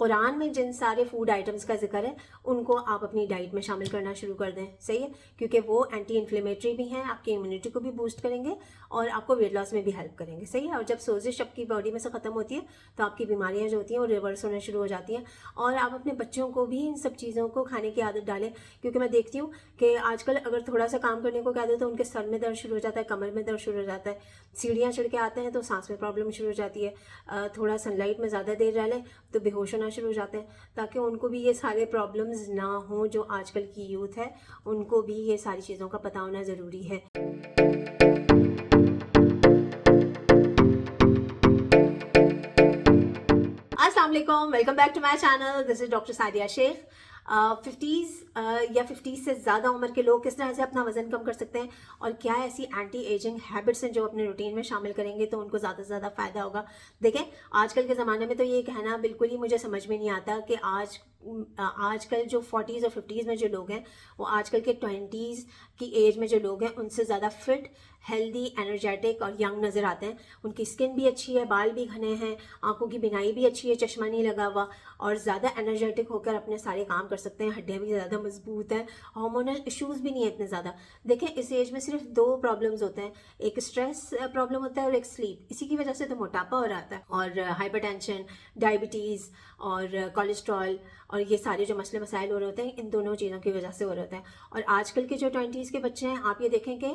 कुरान में जिन सारे food items का जिक्र है उनको आप अपनी डाइट में शामिल करना शुरू कर दें, सही है, क्योंकि वो एंटी इन्फ्लेमेटरी भी हैं, आपकी इम्यूनिटी को भी बूस्ट करेंगे और आपको वेट लॉस में भी हेल्प करेंगे, सही है। और जब सोजिश आपकी बॉडी में से ख़त्म होती है तो आपकी बीमारियां जो होती हैं वो रिवर्स होना शुरू हो जाती हैं। और आप अपने बच्चों को भी इन सब चीज़ों को खाने की आदत डालें, क्योंकि मैं देखती हूँ कि आजकल अगर थोड़ा सा काम करने को कह दो तो उनके सर में दर्द शुरू हो जाता है, कमर में दर्द शुरू हो जाता है, सीढ़ियाँ चढ़ के आते हैं तो सांस में प्रॉब्लम शुरू हो जाती है, थोड़ा सनलाइट में ज़्यादा देर रह लें तो बेहोश होना शुरू हो जाते हैं। ताकि उनको भी ये सारे प्रॉब्लम्स ना हो, जो आजकल की यूथ है उनको भी ये सारी चीज़ों का पता होना ज़रूरी है। अस्सलाम वालेकुम, welcome back to my channel. This is doctor Sadia Shaikh. 50s या 50 से ज़्यादा उम्र के लोग किस तरह से अपना वज़न कम कर सकते हैं और क्या ऐसी एंटी एजिंग हैबिट्स हैं जो अपने रूटीन में शामिल करेंगे तो उनको ज़्यादा से ज़्यादा फ़ायदा होगा। देखें, आजकल के ज़माने में तो ये कहना बिल्कुल ही मुझे समझ में नहीं आता कि आजकल जो 40s और 50s में जो लोग हैं वो आजकल के 20s की एज में जो लोग हैं उनसे ज़्यादा फिट, हेल्दी, एनर्जेटिक और यंग नज़र आते हैं। उनकी स्किन भी अच्छी है, बाल भी घने हैं, आंखों की बिनाई भी अच्छी है, चश्मा नहीं लगा हुआ और ज़्यादा एनर्जेटिक होकर अपने सारे काम कर सकते हैं। हड्डियाँ भी ज़्यादा मजबूत हैं, हार्मोनल इश्यूज़ भी नहीं है इतने ज़्यादा। देखें, इस एज में सिर्फ 2 प्रॉब्लम्स होते हैं, एक स्ट्रेस प्रॉब्लम होता है और एक स्लीप। इसी की वजह से तो मोटापा हो रहा है और हाइपरटेंशन, डायबिटीज़ और कोलेस्ट्रॉल और ये सारे जो मसले मसाइल हो रहे होते हैं इन दोनों चीज़ों की वजह से हो रहे होते हैं। और आजकल के जो 20s के बच्चे हैं, आप ये देखें कि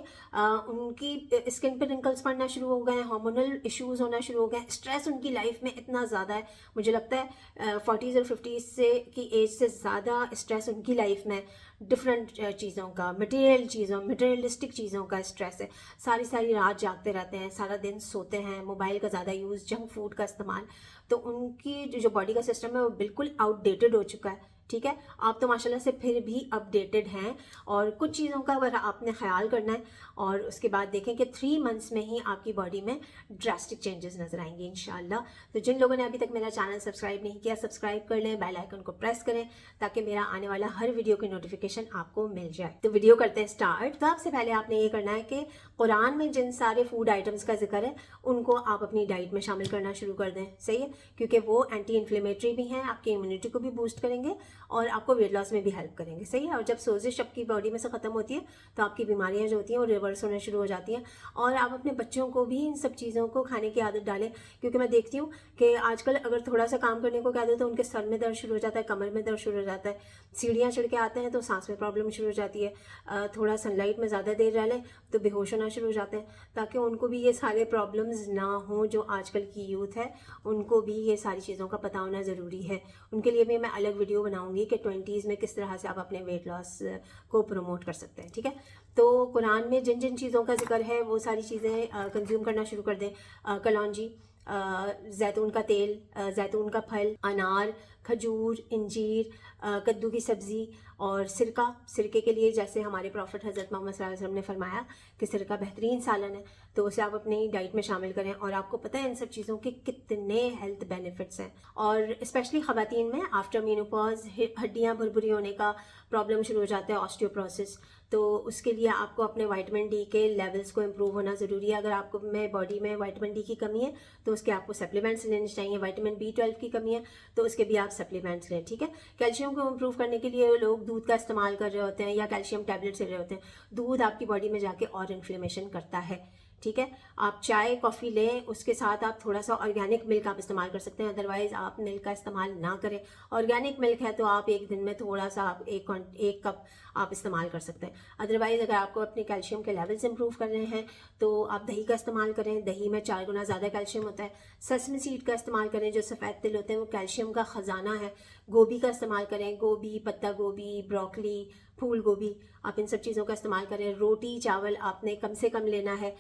उनकी स्किन पे रिंकल्स पड़ना शुरू हो गए हैं, हार्मोनल इश्यूज़ होना शुरू हो गए हैं, स्ट्रेस उनकी लाइफ में इतना ज़्यादा है। मुझे लगता है 40s और 50s से की एज से ज़्यादा स्ट्रेस उनकी लाइफ में डिफरेंट चीज़ों का, मटेरियलिस्टिक चीज़ों का स्ट्रेस है। सारी सारी रात जागते रहते हैं, सारा दिन सोते हैं, मोबाइल का ज़्यादा यूज़, जंक फूड का इस्तेमाल, तो उनकी जो बॉडी का सिस्टम है वो बिल्कुल आउटडेटेड हो चुका है। ठीक है, आप तो माशाल्लाह से फिर भी अपडेटेड हैं और कुछ चीज़ों का अगर आपने ख्याल करना है और उसके बाद देखें कि 3 मंथ्स में ही आपकी बॉडी में ड्रास्टिक चेंजेस नजर आएंगे इंशाल्लाह। तो जिन लोगों ने अभी तक मेरा चैनल सब्सक्राइब नहीं किया, सब्सक्राइब कर लें, बेल आइकन को प्रेस करें ताकि मेरा आने वाला हर वीडियो की नोटिफिकेशन आपको मिल जाए। तो वीडियो करते हैं स्टार्ट। तो सबसे पहले आपने ये करना है कि कुरान में जिन सारे फूड आइटम्स का जिक्र है उनको आप अपनी डाइट में शामिल करना शुरू कर दें, सही है, क्योंकि वो एंटी इन्फ्लेमेटरी भी हैं, आपकी इम्यूनिटी को भी बूस्ट करेंगे और आपको वेट लॉस में भी हेल्प करेंगे, सही है। और जब सोजिश आपकी बॉडी में से ख़त्म होती है तो आपकी बीमारियां जो होती हैं वो रिवर्स होना शुरू हो जाती हैं। और आप अपने बच्चों को भी इन सब चीज़ों को खाने की आदत डालें, क्योंकि मैं देखती हूँ कि आजकल अगर थोड़ा सा काम करने को कह दो तो उनके सर में दर्द शुरू हो जाता है, कमर में दर्द शुरू हो जाता है, सीढ़ियाँ चढ़ के आते हैं तो सांस में प्रॉब्लम शुरू हो जाती है, थोड़ा सनलाइट में ज़्यादा देर रह लें तो बेहोश होना शुरू हो जाते हैं। ताकि उनको भी ये सारे प्रॉब्लम्स ना हो, जो आजकल की यूथ है उनको भी ये सारी चीज़ों का पता होना ज़रूरी है। उनके लिए भी मैं अलग वीडियो बनाऊंगी कि 20s में किस तरह से आप अपने वेट लॉस को प्रमोट कर सकते हैं, ठीक है। तो कुरान में जिन जिन चीज़ों का जिक्र है वो सारी चीज़ें कंज्यूम करना शुरू कर दें। कलौंजी, जैतून का तेल, जैतून का फल, अनार, खजूर, इंजीर, कद्दू की सब्ज़ी और सिरका। सिरके के लिए जैसे हमारे प्रॉफिट हज़रत मोहम्मद सल्लल्लाहु अलैहि वसल्लम ने फरमाया कि सिरका बेहतरीन सालन है, तो उसे आप अपनी डाइट में शामिल करें। और आपको पता है इन सब चीज़ों के कितने हेल्थ बेनिफिट्स हैं। और स्पेशली ख़वातीन में आफ्टर मेनोपॉज हड्डियाँ भुरभुरी होने का प्रॉब्लम शुरू हो जाता है, ऑस्टियोप्रोसिस, तो उसके लिए आपको अपने विटामिन डी के लेवल्स को इम्प्रूव होना ज़रूरी है। अगर आपको में बॉडी में विटामिन डी की कमी है तो उसके आपको सप्लीमेंट्स लेने चाहिए। विटामिन B12 की कमी है तो उसके भी आप सप्लीमेंट्स लें, ठीक है। कैल्शियम को इम्प्रूव करने के लिए लोग दूध का इस्तेमाल कर रहे होते हैं या कैल्शियम टैबलेट्स ले रहे होते हैं। दूध आपकी बॉडी में जाके और इन्फ्लेमेशन करता है, ठीक है। आप चाय कॉफ़ी लें, उसके साथ आप थोड़ा सा ऑर्गेनिक मिल्क आप इस्तेमाल कर सकते हैं, अदरवाइज़ आप मिल्क का इस्तेमाल ना करें। ऑर्गेनिक मिल्क है तो आप एक दिन में थोड़ा सा आप एक कप आप इस्तेमाल कर सकते हैं। अदरवाइज़ अगर आपको अपने कैल्शियम के लेवल्स इंप्रूव कर रहे हैं तो आप दही का इस्तेमाल करें, दही में 4 गुना ज़्यादा कैल्शियम होता है। सेसमी सीड का इस्तेमाल करें, जो सफ़ेद तिल होते हैं वो कैल्शियम का ख़जाना है। गोभी का इस्तेमाल करें, गोभी, पत्ता गोभी, ब्रोकली, फूल गोभी, आप इन सब चीज़ों का इस्तेमाल करें। रोटी चावल आपने कम से कम लेना है।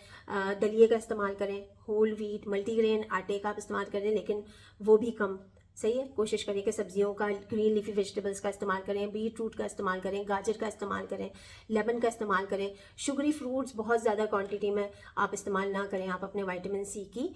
दलिए का इस्तेमाल करें, होल व्हीट मल्टीग्रेन आटे का आप इस्तेमाल करें लेकिन वो भी कम, सही है। कोशिश करें कि सब्जियों का, ग्रीन लीफी वेजिटेबल्स का इस्तेमाल करें, बीट रूट का इस्तेमाल करें, गाजर का इस्तेमाल करें, लेमन का इस्तेमाल करें। शुगरी फ्रूट्स बहुत ज़्यादा क्वांटिटी में आप इस्तेमाल ना करें। आप अपने विटामिन सी की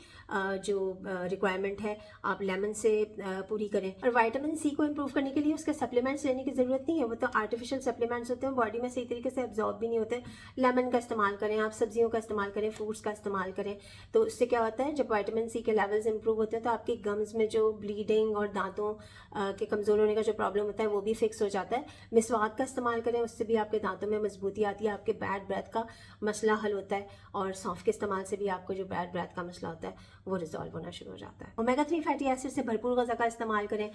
जो रिक्वायरमेंट है आप लेमन से पूरी करें। और विटामिन सी को इम्प्रूव करने के लिए उसके सप्लीमेंट्स लेने की ज़रूरत नहीं है, वो तो आर्टिफिशियल सप्लीमेंट्स होते हैं, बॉडी में सही तरीके से एब्जॉर्ब भी नहीं होते। लेमन का इस्तेमाल करें, आप सब्जियों का इस्तेमाल करें, फ्रूट्स का इस्तेमाल करें। तो उससे क्या होता है, जब विटामिन सी के लेवल्स इंप्रूव होते हैं तो आपके गम्स में जो ब्लीडिंग चेविंग और दांतों के कमज़ोर होने का जो प्रॉब्लम होता है वो भी फिक्स हो जाता है। मिसवाक का इस्तेमाल करें, उससे भी आपके दांतों में मजबूती आती है, आपके बैड ब्रेथ का मसला हल होता है। और सौंफ के इस्तेमाल से भी आपको जो बैड ब्रेथ का मसला होता है वो रिजॉल्व होना शुरू हो जाता है। ओमेगा 3 फैटी एसिड से भरपूर ग़ज़ा का इस्तेमाल करें,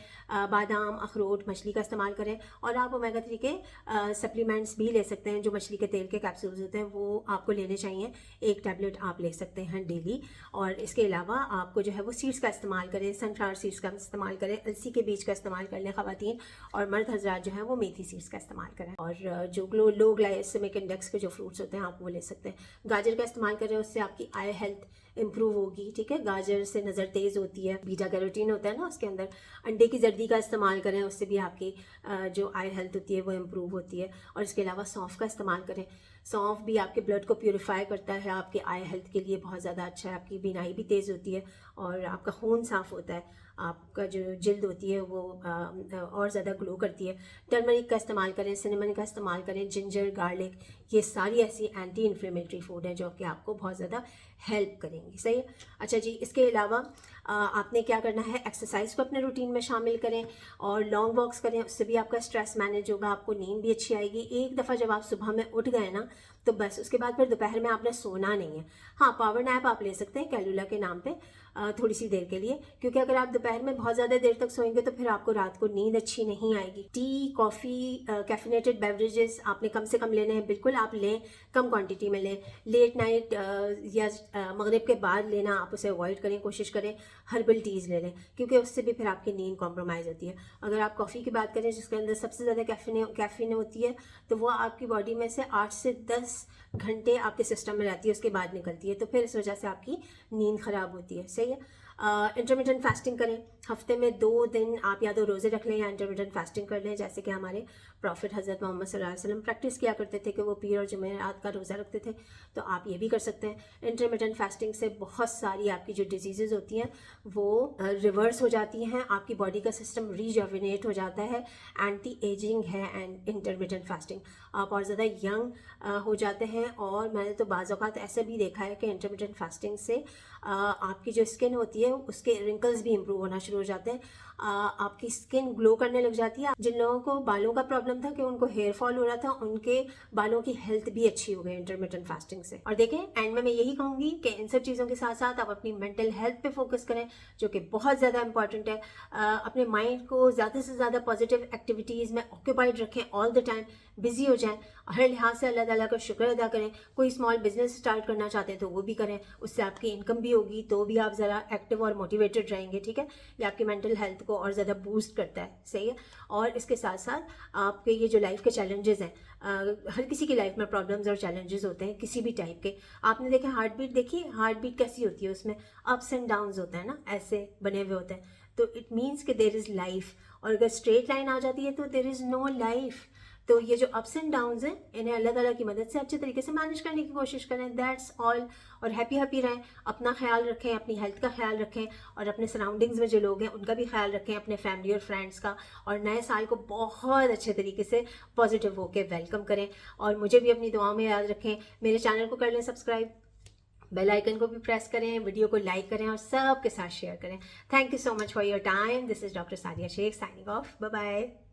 बादाम, अखरोट, मछली का इस्तेमाल करें। और आप ओमेगा 3 के सप्लीमेंट्स भी ले सकते हैं, जो मछली के तेल के कैप्सूल्स होते हैं वो आपको लेने चाहिए। एक टैबलेट आप ले सकते हैं डेली। और इसके अलावा आपको जो है वो सीड्स का इस्तेमाल करें, सनफ्लावर सीड्स का इस्तेमाल करें, अलसी के बीज का इस्तेमाल कर लें ख़वातीन। और मर्द हज़रात जो है वो मेथी सीड्स का इस्तेमाल करें। और जो लो ग्लाइसेमिक इंडेक्स के जो फ्रूट्स होते हैं आप वो ले सकते हैं। गाजर का इस्तेमाल करें, उससे आपकी आई हेल्थ इम्प्रूव होगी। ठीक है, गाजर से नज़र तेज़ होती है, बीटा कैरोटीन होता है ना उसके अंदर। अंडे की जर्दी का इस्तेमाल करें, उससे भी आपकी जो आई हेल्थ होती है वो इम्प्रूव होती है। और इसके अलावा सौंफ का इस्तेमाल करें। सौंफ भी आपके ब्लड को प्यूरिफाई करता है, आपके आई हेल्थ के लिए बहुत ज़्यादा अच्छा है। आपकी बीनाई भी तेज़ होती है और आपका खून साफ़ होता है, आपका जो जिल्द होती है वो और ज़्यादा ग्लो करती है। टर्मरिक का इस्तेमाल करें, सिनेमन का इस्तेमाल करें, जिंजर, गार्लिक, ये सारी ऐसी एंटी इन्फ्लेमेटरी फूड हैं जो कि आपको बहुत ज़्यादा हेल्प करेंगी। सही है। अच्छा जी, इसके अलावा आपने क्या करना है, एक्सरसाइज को अपने रूटीन में शामिल करें और लॉन्ग वॉक्स करें, उससे भी आपका स्ट्रेस मैनेज होगा, आपको नींद भी अच्छी आएगी। एक दफ़ा जब आप सुबह में उठ गए ना तो बस उसके बाद फिर दोपहर में आपने सोना नहीं है। हाँ, पावर नैप आप ले सकते हैं कैलुला के नाम पे थोड़ी सी देर के लिए, क्योंकि अगर आप दोपहर में बहुत ज़्यादा देर तक सोएंगे तो फिर आपको रात को नींद अच्छी नहीं आएगी। टी, कॉफ़ी, कैफिनेटेड बेवरेजेस आपने कम से कम लेने हैं, बिल्कुल आप लें, कम क्वांटिटी में लें। लेट नाइट या मगरिब के बाद लेना आप उसे अवॉइड करें, कोशिश करें हर्बल टीज़ ले लें, क्योंकि उससे भी फिर आपकी नींद कॉम्प्रोमाइज़ होती है। अगर आप कॉफ़ी की बात करें जिसके अंदर सबसे ज़्यादा कैफीन होती है, तो वो आपकी बॉडी में से 8 से 10 घंटे आपके सिस्टम में रहती है, उसके बाद निकलती है, तो फिर इस वजह से आपकी नींद ख़राब होती है। सही है। इंटरमिटेंट फास्टिंग करें, हफ्ते में 2 दिन आप या तो रोज़े रख लें या इंटरमिटेंट फास्टिंग कर लें, जैसे कि हमारे प्रॉफिट हज़रत मोहम्मद सल्लल्लाहु अलैहि वसल्लम प्रैक्टिस किया करते थे कि वो पीर और जुमेरात का रोज़ा रखते थे, तो आप ये भी कर सकते हैं। इंटरमिटेंट फास्टिंग से बहुत सारी आपकी जो डिजीज़ होती हैं वो रिवर्स हो जाती हैं, आपकी बॉडी का सिस्टम रीजोविनेट हो जाता है। एंटी एजिंग है एंड इंटरमिटेंट फास्टिंग, आप और ज़्यादा यंग हो जाते हैं। और मैंने तो बाज़ औक़ात ऐसा भी देखा है कि इंटरमिटेंट फास्टिंग से आपकी जो स्किन होती है उसके रिंकल्स भी इम्प्रूव होना शुरू हो जाते हैं, आपकी स्किन ग्लो करने लग जाती है। जिन लोगों को बालों का प्रॉब्लम था कि उनको हेयर फॉल हो रहा था, उनके बालों की हेल्थ भी अच्छी हो गई इंटरमिटेंट फास्टिंग से। और देखें, एंड में मैं यही कहूँगी कि इन सब चीज़ों के साथ साथ आप अपनी मेंटल हेल्थ पे फोकस करें, जो कि बहुत ज़्यादा इंपॉर्टेंट है। अपने माइंड को ज़्यादा से ज़्यादा पॉजिटिव एक्टिविटीज़ में ऑक्यूपाइड रखें, ऑल द टाइम बिजी हो जाएं, हर लिहाज से अल्लाह ताला का शुक्र अदा करें। कोई स्मॉल बिजनेस स्टार्ट करना चाहते हैं तो वो भी करें, उससे आपकी इनकम भी होगी, तो भी आप ज़रा एक्टिव और मोटिवेटेड रहेंगे। ठीक है, ये आपकी मेंटल हेल्थ को और ज़्यादा बूस्ट करता है। सही है। और इसके साथ साथ आपके ये जो लाइफ के चैलेंजेस हैं, हर किसी की लाइफ में प्रॉब्लम्स और चैलेंजेस होते हैं किसी भी टाइप के। आपने देखा हार्ट बीट, देखी हार्ट बीट कैसी होती है, उसमें अप्स एंड डाउन्स होते हैं ना, ऐसे बने हुए होते हैं, तो इट मीन्स कि देयर इज़ लाइफ। और अगर स्ट्रेट लाइन आ जाती है तो देयर इज़ नो लाइफ। तो ये जो अप्स एंड डाउन्स हैं इन्हें अल्लाह ताला की मदद से अच्छे तरीके से मैनेज करने की कोशिश करें, दैट्स ऑल। और हैप्पी रहें, अपना ख्याल रखें, अपनी हेल्थ का ख्याल रखें, और अपने सराउंडिंग्स में जो लोग हैं उनका भी ख्याल रखें, अपने फैमिली और फ्रेंड्स का। और नए साल को बहुत अच्छे तरीके से पॉजिटिव होकर वेलकम करें। और मुझे भी अपनी दुआओं में याद रखें। मेरे चैनल को कर लें सब्सक्राइब, बेल आइकन को भी प्रेस करें, वीडियो को लाइक करें और सबके साथ शेयर करें। Thank you so much for your time. This is doctor Sadia Shaikh signing off. Bye bye.